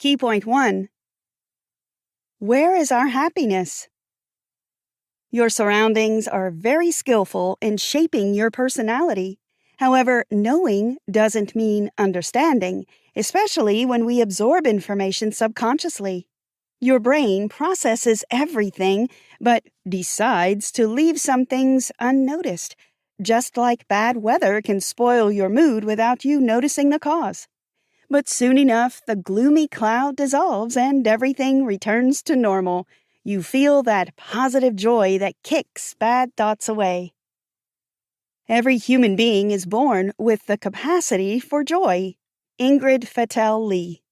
Key point 1. Where is our happiness? Your surroundings are very skillful in shaping your personality. However, knowing doesn't mean understanding, especially when we absorb information subconsciously. Your brain processes everything, but decides to leave some things unnoticed, just like bad weather can spoil your mood without you noticing the cause. But soon enough, the gloomy cloud dissolves and everything returns to normal. You feel that positive joy that kicks bad thoughts away. Every human being is born with the capacity for joy. Ingrid Fetell Lee.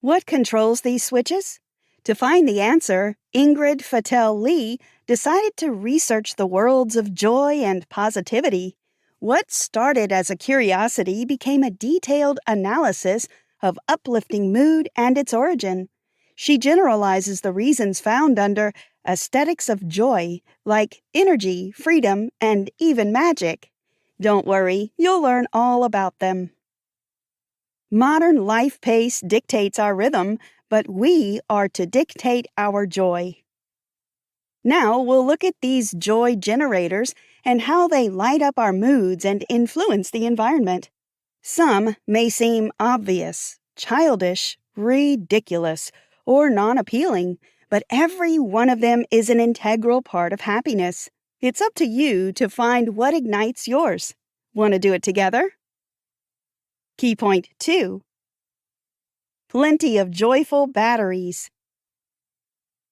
What controls these switches? To find the answer, Ingrid Fetell Lee decided to research the worlds of joy and positivity. What started as a curiosity became a detailed analysis of uplifting mood and its origin. She generalizes the reasons found under aesthetics of joy, like energy, freedom, and even magic. Don't worry, you'll learn all about them. Modern life pace dictates our rhythm, but we are to dictate our joy. Now we'll look at these joy generators and how they light up our moods and influence the environment. Some may seem obvious, childish, ridiculous, or non-appealing, but every one of them is an integral part of happiness. It's up to you to find what ignites yours. Want to do it together? Key point 2. Plenty of joyful batteries.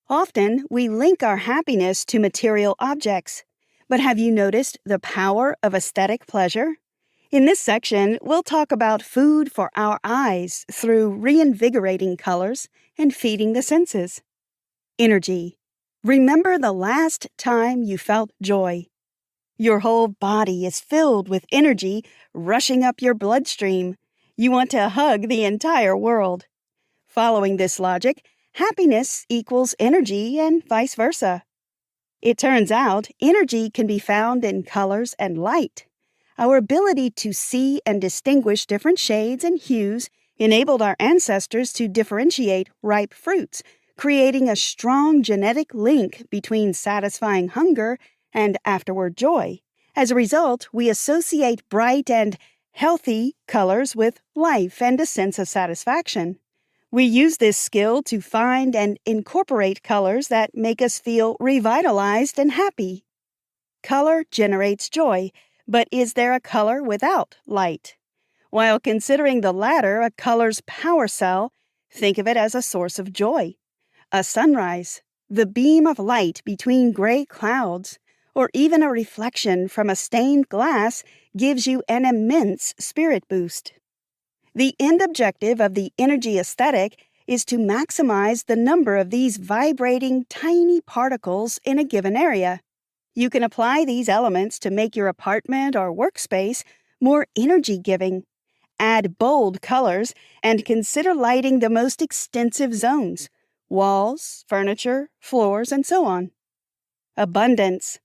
Often, we link our happiness to material objects. But have you noticed the power of aesthetic pleasure? In this section, we'll talk about food for our eyes through reinvigorating colors and feeding the senses. Energy. Remember the last time you felt joy. Your whole body is filled with energy rushing up your bloodstream. You want to hug the entire world. Following this logic, happiness equals energy and vice versa. It turns out energy can be found in colors and light. Our ability to see and distinguish different shades and hues enabled our ancestors to differentiate ripe fruits, creating a strong genetic link between satisfying hunger and afterward joy. As a result, we associate bright and healthy colors with life and a sense of satisfaction. We use this skill to find and incorporate colors that make us feel revitalized and happy. Color generates joy, but is there a color without light? While considering the latter a color's power cell, think of it as a source of joy. A sunrise, the beam of light between gray clouds, or even a reflection from a stained glass gives you an immense spirit boost. The end objective of the energy aesthetic is to maximize the number of these vibrating tiny particles in a given area. You can apply these elements to make your apartment or workspace more energy-giving. Add bold colors and consider lighting the most extensive zones: walls, furniture, floors, and so on. Abundance.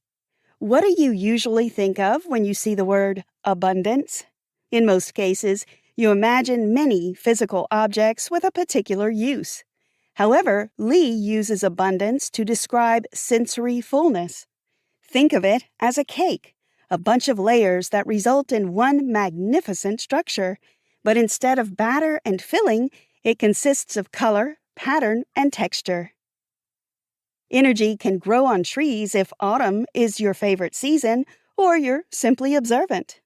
What do you usually think of when you see the word abundance? In most cases, you imagine many physical objects with a particular use. However, Lee uses abundance to describe sensory fullness. Think of it as a cake, a bunch of layers that result in one magnificent structure, but instead of batter and filling, it consists of color, pattern, and texture. Energy can grow on trees if autumn is your favorite season or you're simply observant.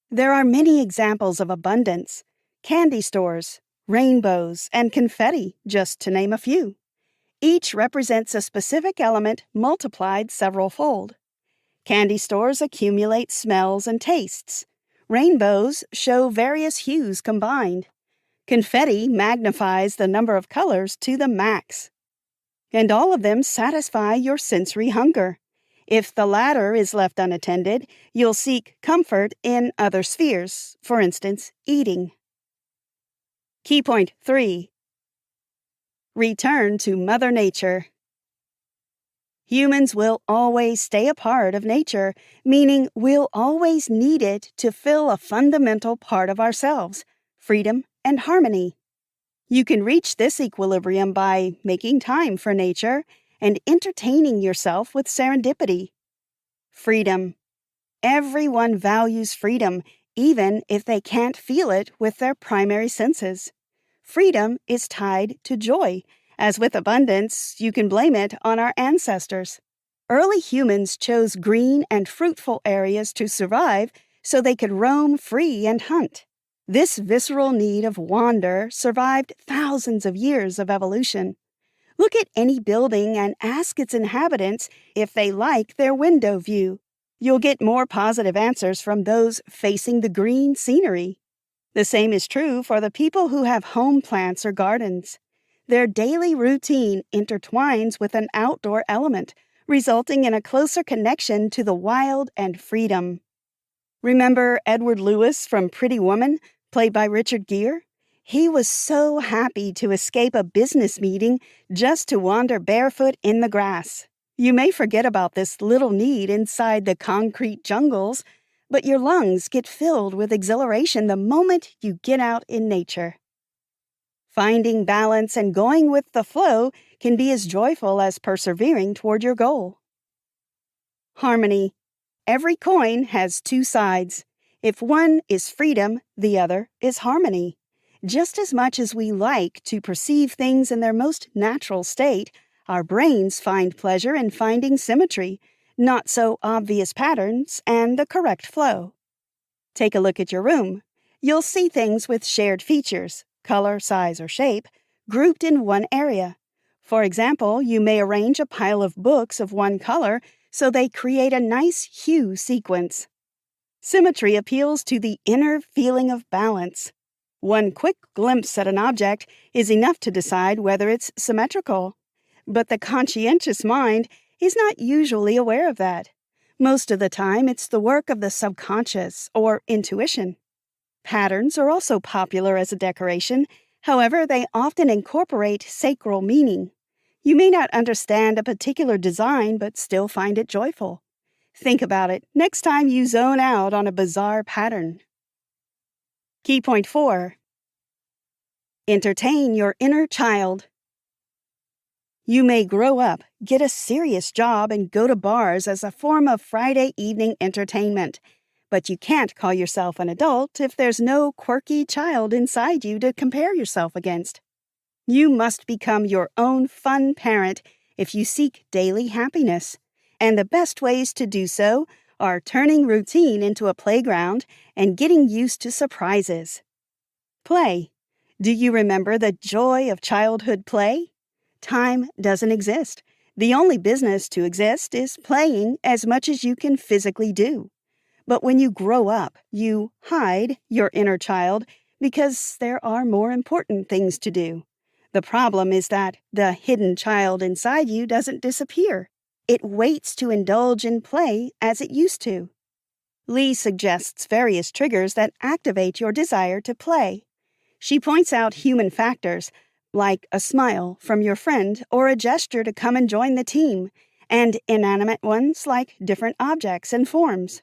There are many examples of abundance: candy stores, rainbows, and confetti, just to name a few. Each represents a specific element multiplied several-fold. Candy stores accumulate smells and tastes. Rainbows show various hues combined. Confetti magnifies the number of colors to the max. And all of them satisfy your sensory hunger. If the latter is left unattended, you'll seek comfort in other spheres, for instance, eating. Key point 3. Return to Mother Nature. Humans will always stay a part of nature, meaning we'll always need it to fill a fundamental part of ourselves: freedom and harmony. You can reach this equilibrium by making time for nature and entertaining yourself with serendipity. Freedom. Everyone values freedom, even if they can't feel it with their primary senses. Freedom is tied to joy. As with abundance, you can blame it on our ancestors. Early humans chose green and fruitful areas to survive so they could roam free and hunt. This visceral need of wander survived thousands of years of evolution. Look at any building and ask its inhabitants if they like their window view. You'll get more positive answers from those facing the green scenery. The same is true for the people who have home plants or gardens. Their daily routine intertwines with an outdoor element, resulting in a closer connection to the wild and freedom. Remember Edward Lewis from Pretty Woman, played by Richard Gere? He was so happy to escape a business meeting just to wander barefoot in the grass. You may forget about this little need inside the concrete jungles, but your lungs get filled with exhilaration the moment you get out in nature. Finding balance and going with the flow can be as joyful as persevering toward your goal. Harmony. Every coin has two sides. If one is freedom, the other is harmony. Just as much as we like to perceive things in their most natural state, our brains find pleasure in finding symmetry, not so obvious patterns, and the correct flow. Take a look at your room. You'll see things with shared features, color, size, or shape, grouped in one area. For example, you may arrange a pile of books of one color so they create a nice hue sequence. Symmetry appeals to the inner feeling of balance. One quick glimpse at an object is enough to decide whether it's symmetrical. But the conscientious mind is not usually aware of that. Most of the time, it's the work of the subconscious or intuition. Patterns are also popular as a decoration. However, they often incorporate sacral meaning. You may not understand a particular design, but still find it joyful. Think about it next time you zone out on a bizarre pattern. Key point 4. Entertain your inner child. You may grow up, get a serious job, and go to bars as a form of Friday evening entertainment. But you can't call yourself an adult if there's no quirky child inside you to compare yourself against. You must become your own fun parent if you seek daily happiness. And the best ways to do so are turning routine into a playground and getting used to surprises. Play. Do you remember the joy of childhood play? Time doesn't exist. The only business to exist is playing as much as you can physically do. But when you grow up, you hide your inner child because there are more important things to do. The problem is that the hidden child inside you doesn't disappear. It waits to indulge in play as it used to. Lee suggests various triggers that activate your desire to play. She points out human factors, like a smile from your friend or a gesture to come and join the team, and inanimate ones like different objects and forms.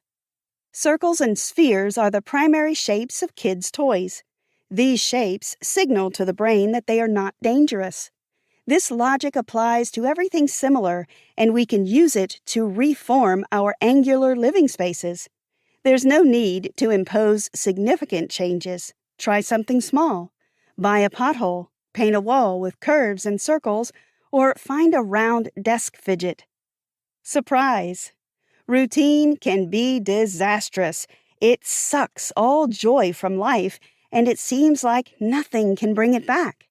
Circles and spheres are the primary shapes of kids' toys. These shapes signal to the brain that they are not dangerous. This logic applies to everything similar, and we can use it to reform our angular living spaces. There's no need to impose significant changes. Try something small. Buy a pothole, paint a wall with curves and circles, or find a round desk fidget. Surprise. Routine can be disastrous. It sucks all joy from life, and it seems like nothing can bring it back.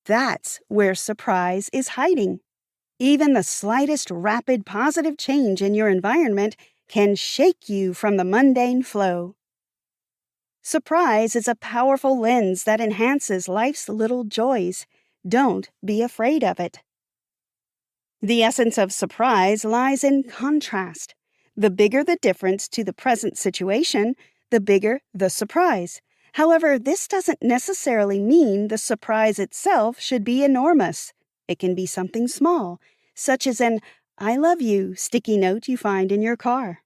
That's where surprise is hiding. Even the slightest rapid positive change in your environment can shake you from the mundane flow. Surprise is a powerful lens that enhances life's little joys. Don't be afraid of it. The essence of surprise lies in contrast. The bigger the difference to the present situation, the bigger the surprise. However, this doesn't necessarily mean the surprise itself should be enormous. It can be something small, such as an "I love you" sticky note you find in your car.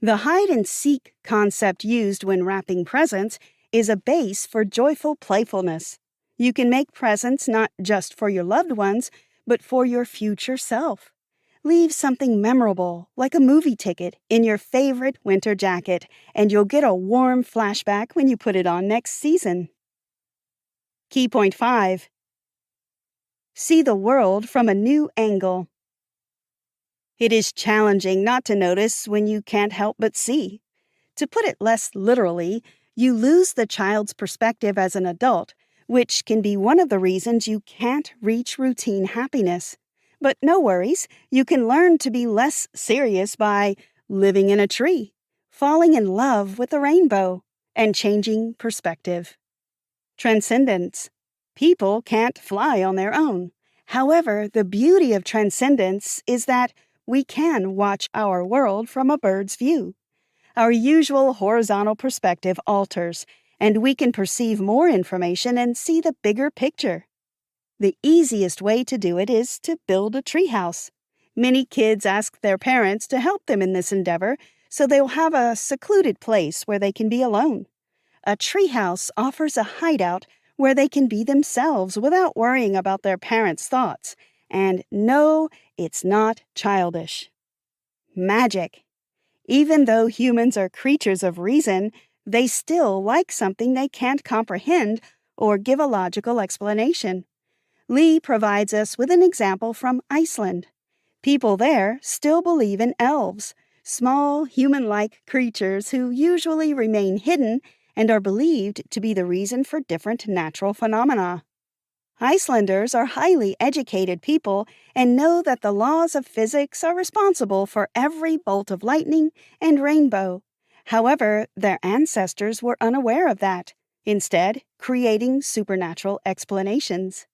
The hide-and-seek concept used when wrapping presents is a base for joyful playfulness. You can make presents not just for your loved ones, but for your future self. Leave something memorable, like a movie ticket, in your favorite winter jacket, and you'll get a warm flashback when you put it on next season. Key point 5. See the world from a new angle. It is challenging not to notice when you can't help but see. To put it less literally, you lose the child's perspective as an adult, which can be one of the reasons you can't reach routine happiness. But no worries, you can learn to be less serious by living in a tree, falling in love with a rainbow, and changing perspective. Transcendence. People can't fly on their own. However, the beauty of transcendence is that we can watch our world from a bird's view. Our usual horizontal perspective alters, and we can perceive more information and see the bigger picture. The easiest way to do it is to build a treehouse. Many kids ask their parents to help them in this endeavor, so they'll have a secluded place where they can be alone. A treehouse offers a hideout where they can be themselves without worrying about their parents' thoughts. And no, it's not childish. Magic. Even though humans are creatures of reason, they still like something they can't comprehend or give a logical explanation. Lee provides us with an example from Iceland. People there still believe in elves, small human-like creatures who usually remain hidden and are believed to be the reason for different natural phenomena. Icelanders are highly educated people and know that the laws of physics are responsible for every bolt of lightning and rainbow. However, their ancestors were unaware of that, instead creating supernatural explanations.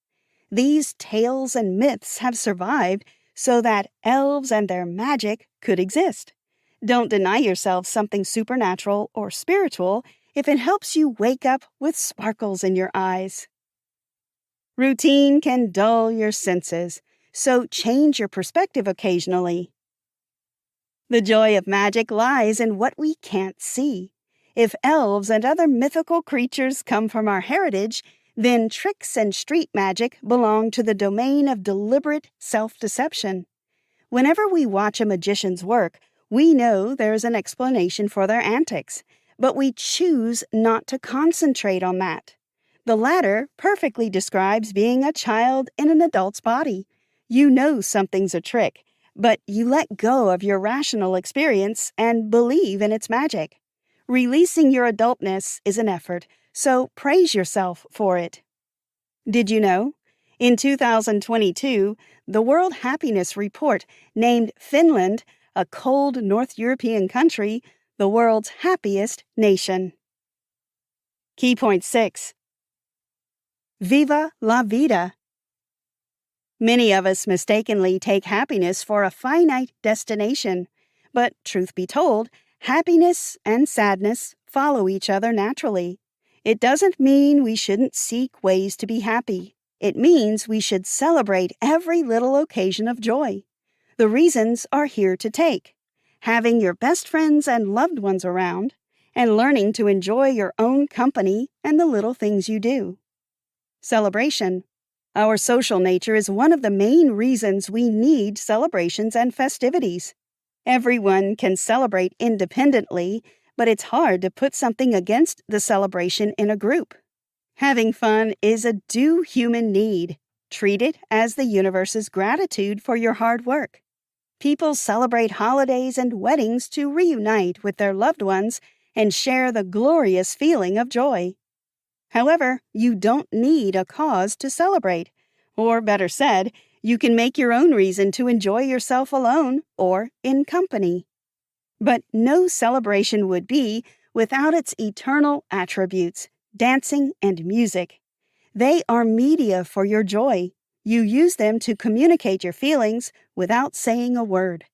These tales and myths have survived so that elves and their magic could exist. Don't deny yourself something supernatural or spiritual if it helps you wake up with sparkles in your eyes. Routine can dull your senses, so change your perspective occasionally. The joy of magic lies in what we can't see. If elves and other mythical creatures come from our heritage, then tricks and street magic belong to the domain of deliberate self-deception. Whenever we watch a magician's work, we know there's an explanation for their antics, but we choose not to concentrate on that. The latter perfectly describes being a child in an adult's body. You know something's a trick, but you let go of your rational experience and believe in its magic. Releasing your adultness is an effort, so praise yourself for it. Did you know? In 2022, the World Happiness Report named Finland, a cold North European country, the world's happiest nation. Key point 6. Viva la vida. Many of us mistakenly take happiness for a finite destination, but truth be told, happiness and sadness follow each other naturally. It doesn't mean we shouldn't seek ways to be happy. It means we should celebrate every little occasion of joy. The reasons are here to take: having your best friends and loved ones around, and learning to enjoy your own company and the little things you do. Celebration. Our social nature is one of the main reasons we need celebrations and festivities. Everyone can celebrate independently, but it's hard to put something against the celebration in a group. Having fun is a due human need. Treat it as the universe's gratitude for your hard work. People celebrate holidays and weddings to reunite with their loved ones and share the glorious feeling of joy. However, you don't need a cause to celebrate. Or better said, you can make your own reason to enjoy yourself alone or in company. But no celebration would be without its eternal attributes, dancing and music. They are media for your joy. You use them to communicate your feelings without saying a word.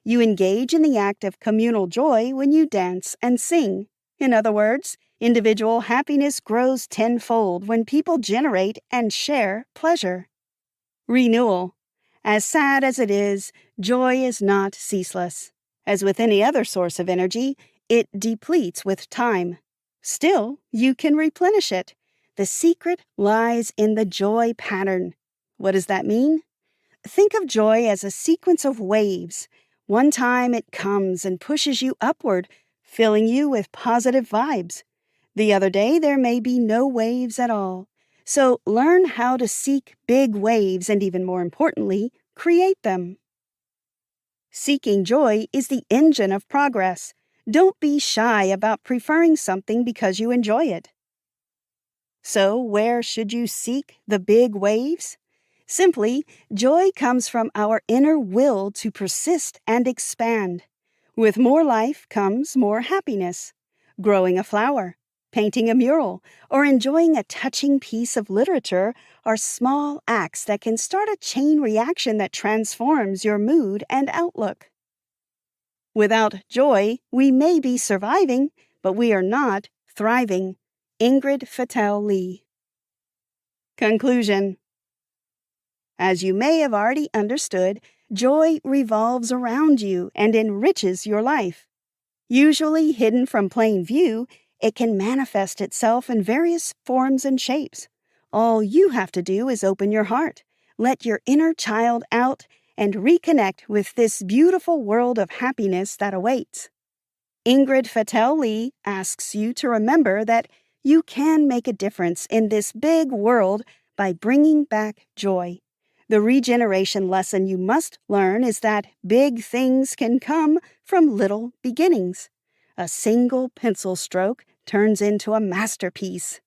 You engage in the act of communal joy when you dance and sing. In other words, individual happiness grows tenfold when people generate and share pleasure. Renewal. As sad as it is, joy is not ceaseless. As with any other source of energy, it depletes with time. Still, you can replenish it. The secret lies in the joy pattern. What does that mean? Think of joy as a sequence of waves. One time it comes and pushes you upward, filling you with positive vibes. The other day there may be no waves at all. So learn how to seek big waves and, even more importantly, create them. Seeking joy is the engine of progress. Don't be shy about preferring something because you enjoy it. So, where should you seek the big waves? Simply, joy comes from our inner will to persist and expand. With more life comes more happiness. Growing a flower, painting a mural, or enjoying a touching piece of literature are small acts that can start a chain reaction that transforms your mood and outlook. Without joy, we may be surviving, but we are not thriving. Ingrid Fetell Lee. Conclusion. As you may have already understood, joy revolves around you and enriches your life. Usually hidden from plain view, it can manifest itself in various forms and shapes. All you have to do is open your heart, let your inner child out, and reconnect with this beautiful world of happiness that awaits. Ingrid Fetell Lee asks you to remember that you can make a difference in this big world by bringing back joy. The regeneration lesson you must learn is that big things can come from little beginnings. A single pencil stroke turns into a masterpiece.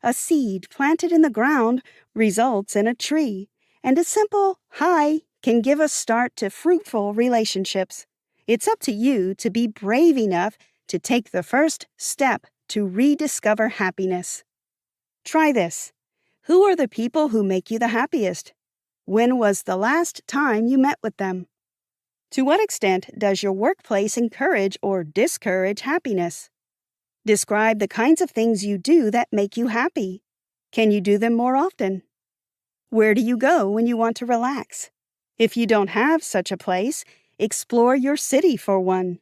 A seed planted in the ground results in a tree, and a simple hi can give a start to fruitful relationships. It's up to you to be brave enough to take the first step to rediscover happiness. Try this. Who are the people who make you the happiest? When was the last time you met with them? To what extent does your workplace encourage or discourage happiness? Describe the kinds of things you do that make you happy. Can you do them more often? Where do you go when you want to relax? If you don't have such a place, explore your city for one.